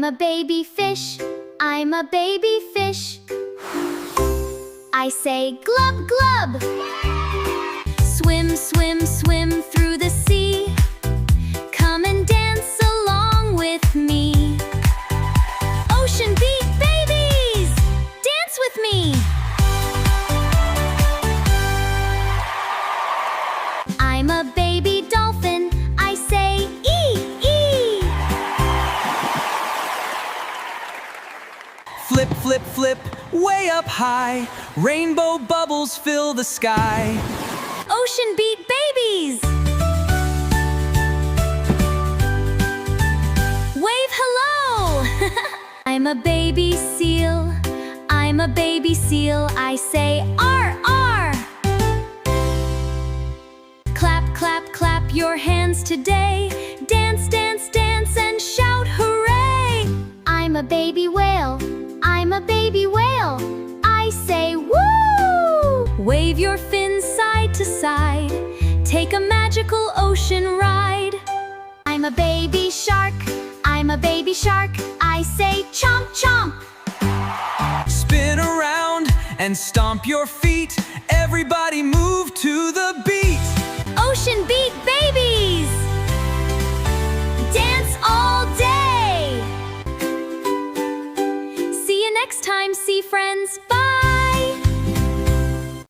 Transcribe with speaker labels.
Speaker 1: a baby fish, I'm a baby fish. I say glub glub. Swim, swim, swim through the sea. Come and dance along with me. Ocean beat babies, dance with me. I'm a baby dolphin, I say Eee Eee.
Speaker 2: Flip, flip, flip, way up high. Rainbow bubbles fill the sky.
Speaker 1: Ocean beat babies. Wave hello. I'm a baby seal, I'm a baby seal. I say Arh Arh. Clap, clap, clap your hands today. Dance, dance, dance and shout hooray. I'm a baby whale, I'm a baby whale. I say woo. Wave your fins side to side. Take a magical ocean ride. I'm a baby shark, I'm a baby shark. I say chomp chomp.
Speaker 2: Spin around and stomp your feet. Everybody move to the beat.
Speaker 1: Ocean beat babies, dance all day. See you next time, sea friends. Bye.